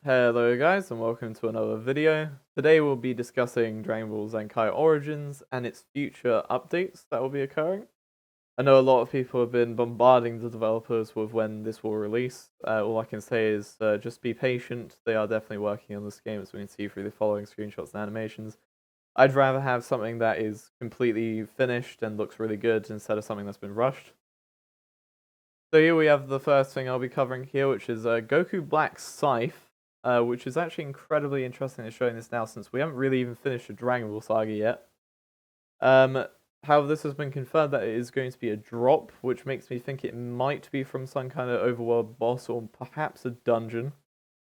Hello guys and welcome to another video. Today we'll be discussing Dragon Ball Zenkai Origins and its future updates that will be occurring. I know a lot of people have been bombarding the developers with when this will release. All I can say is just be patient. They are definitely working on this game, as we can see through the following screenshots and animations. I'd rather have something that is completely finished and looks really good instead of something that's been rushed. So here we have the first thing I'll be covering here, which is Goku Black Scythe. Which is actually incredibly interesting to showing this now, since we haven't really even finished the Dragon Ball saga yet. However, this has been confirmed that it is going to be a drop, which makes me think it might be from some kind of overworld boss or perhaps a dungeon.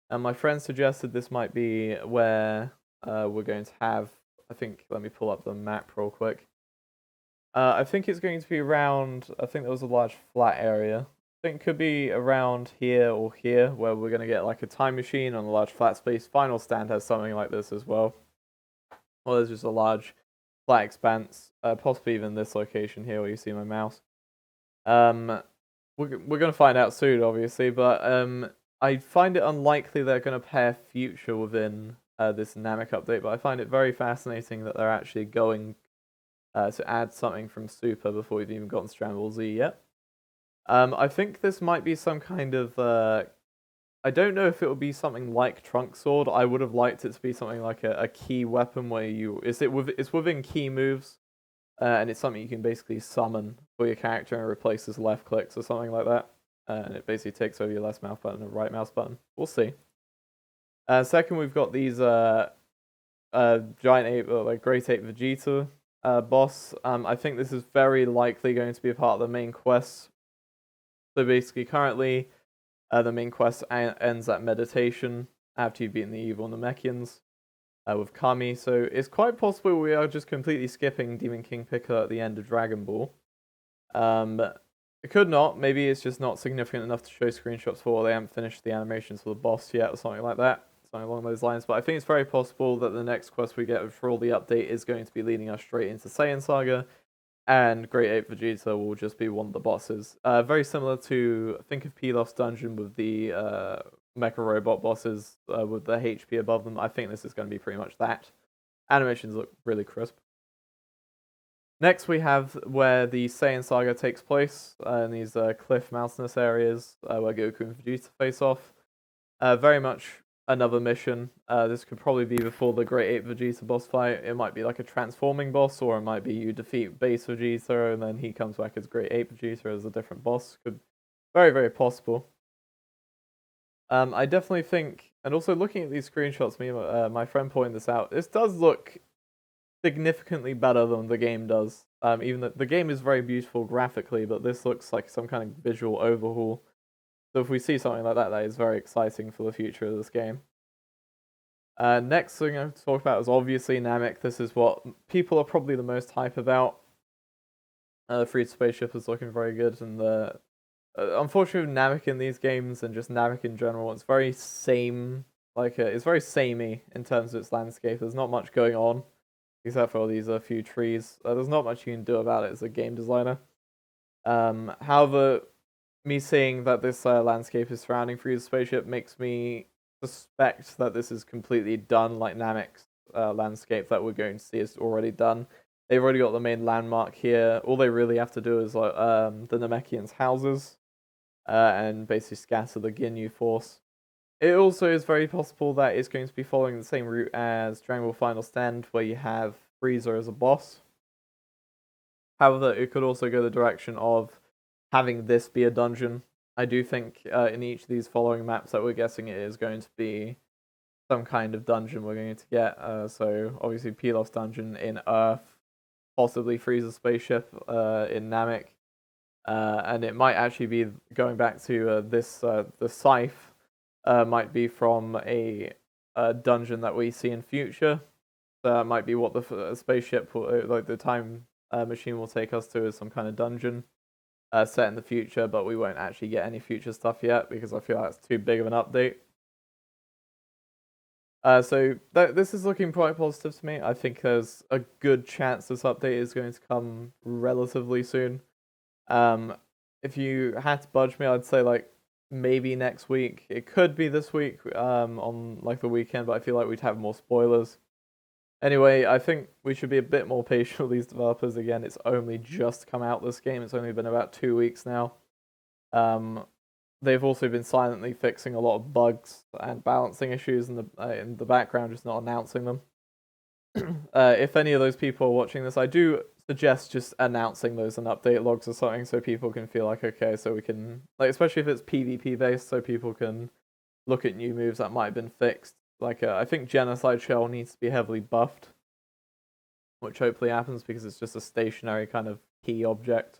And my friend suggested this might be where we're going to have, I think, let me pull up the map real quick. I think it's going to be around, I think there was a large flat area. I think it could be around here or here, where we're going to get like a time machine on a large flat space. Final Stand has something like this as well. Well, there's just a large flat expanse, possibly even this location here where you see my mouse. We're going to find out soon, obviously, but I find it unlikely they're going to pair Future within this Namek update, but I find it very fascinating that they're actually going to add something from Super before we've even gotten to Dragon Ball Z yet. I think this might be some kind of. I don't know if it would be something like Trunk Sword. I would have liked it to be something like a key weapon where it's within key moves, and it's something you can basically summon for your character and replaces left clicks or something like that. And it basically takes over your left mouse button and right mouse button. We'll see. Second, we've got these giant ape, like Great Ape Vegeta boss. I think this is very likely going to be a part of the main quest. So basically, currently, the main quest ends at meditation after you've beaten the evil Namekians with Kami. So it's quite possible we are just completely skipping Demon King Piccolo at the end of Dragon Ball. It could not. Maybe it's just not significant enough to show screenshots for. They haven't finished the animations for the boss yet or something like that. Something along those lines. But I think it's very possible that the next quest we get for all the update is going to be leading us straight into Saiyan Saga. And Great Ape Vegeta will just be one of the bosses. Very similar to, think of Pilaf's dungeon with the Mecha Robot bosses with the HP above them. I think this is going to be pretty much that. Animations look really crisp. Next we have where the Saiyan Saga takes place, in these cliff mountainous areas where Goku and Vegeta face off. Very much another mission. This could probably be before the Great Ape Vegeta boss fight. It might be like a transforming boss, or it might be you defeat base Vegeta and then he comes back as Great Ape Vegeta as a different boss. Could very, very possible. I definitely think, and also looking at these screenshots, my friend pointed this out, this does look significantly better than the game does. Even the game is very beautiful graphically, but this looks like some kind of visual overhaul. So if we see something like that, that is very exciting for the future of this game. Next thing I'm going to talk about is obviously Namek. This is what people are probably the most hype about. The Freed Spaceship is looking very good, and unfortunately Namek in these games and just Namek in general, it's very same. It's very samey in terms of its landscape. There's not much going on, except for all these few trees. There's not much you can do about it as a game designer. However, me seeing that this landscape is surrounding Freed Spaceship makes me suspect that this is completely done, like Namek's landscape that we're going to see is already done. They've already got the main landmark here. All they really have to do is like the Namekians' houses and basically scatter the Ginyu force. It also is very possible that it's going to be following the same route as Dragon Ball Final Stand, where you have Frieza as a boss. However, it could also go the direction of having this be a dungeon. I do think in each of these following maps that we're guessing it is going to be some kind of dungeon we're going to get. So obviously Pilaf's dungeon in Earth, possibly Frieza's spaceship in Namek, and it might actually be going back to the Scythe might be from a dungeon that we see in future. So that might be what the spaceship, like the time machine, will take us to, is some kind of dungeon. Set in the future, but we won't actually get any future stuff yet because I feel that's too big of an update. So this is looking quite positive to me. I think there's a good chance this update is going to come relatively soon. If you had to budge me, I'd say like maybe next week. It could be this week, on like the weekend, but I feel like we'd have more spoilers. Anyway, I think we should be a bit more patient with these developers. Again, it's only just come out, this game. It's only been about 2 weeks now. They've also been silently fixing a lot of bugs and balancing issues in the background, just not announcing them. If any of those people are watching this, I do suggest just announcing those in update logs or something, so people can feel like, okay, so we can, like, especially if it's PvP based, so people can look at new moves that might have been fixed. Like, I think Genocide Shell needs to be heavily buffed, which hopefully happens because it's just a stationary kind of key object.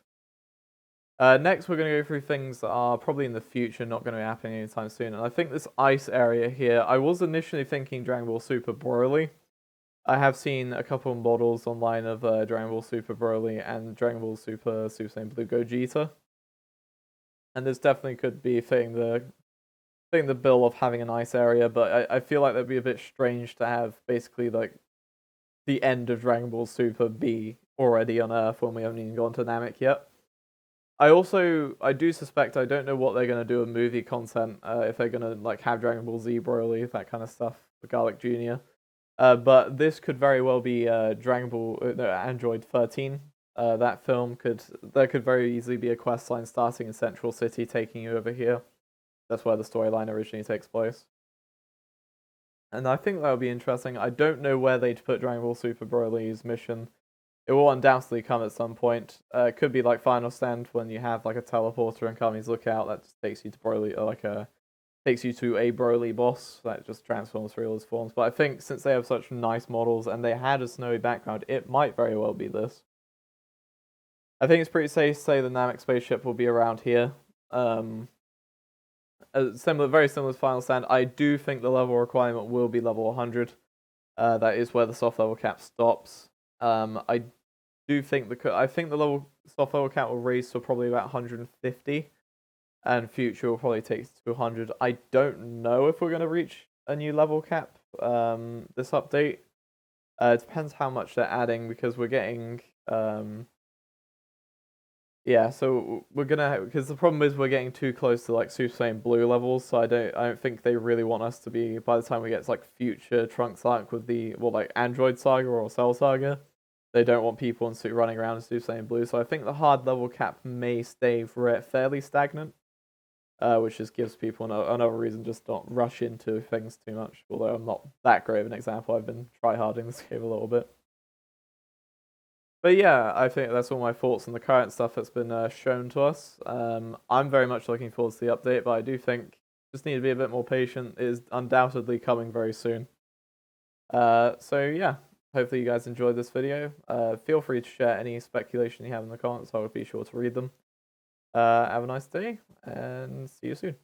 Next, we're going to go through things that are probably in the future, not going to be happening anytime soon. And I think this ice area here, I was initially thinking Dragon Ball Super Broly. I have seen a couple of models online of Dragon Ball Super Broly and Dragon Ball Super Saiyan Blue Gogeta. And this definitely could be fitting the bill of having an ice area, but I feel like that'd be a bit strange to have basically like the end of Dragon Ball Super be already on Earth when we haven't even gone to Namek yet. I do suspect, I don't know what they're gonna do with movie content, if they're gonna like have Dragon Ball Z Broly, that kind of stuff, for Garlic Jr. But this could very well be Dragon Ball Android 13. That film there could very easily be a quest line starting in Central City, taking you over here. That's where the storyline originally takes place. And I think that would be interesting. I don't know where they'd put Dragon Ball Super Broly's mission. It will undoubtedly come at some point. It could be like Final Stand when you have like a teleporter in Kami's Lookout that just takes you to Broly, or takes you to a Broly boss that just transforms through all his forms. But I think since they have such nice models and they had a snowy background, it might very well be this. I think it's pretty safe to say the Namek spaceship will be around here. Very similar to Final Stand. I do think the level requirement will be level 100. That is where the soft level cap stops. I do think the soft level cap will raise to probably about 150, and future will probably take to 100. I don't know if we're going to reach a new level cap this update. It depends how much they're adding, because we're getting yeah, so we're gonna, because the problem is we're getting too close to like Super Saiyan Blue levels, so I don't think they really want us to be, by the time we get to like future Trunks arc with the like Android Saga or Cell Saga, they don't want people running around in Super Saiyan Blue. So I think the hard level cap may stay fairly stagnant, which just gives people another reason just not rush into things too much. Although I'm not that great of an example, I've been tryharding this game a little bit. But yeah, I think that's all my thoughts on the current stuff that's been shown to us. I'm very much looking forward to the update, but I do think just need to be a bit more patient. It is undoubtedly coming very soon. So yeah, hopefully you guys enjoyed this video. Feel free to share any speculation you have in the comments. I will be sure to read them. Have a nice day, and see you soon.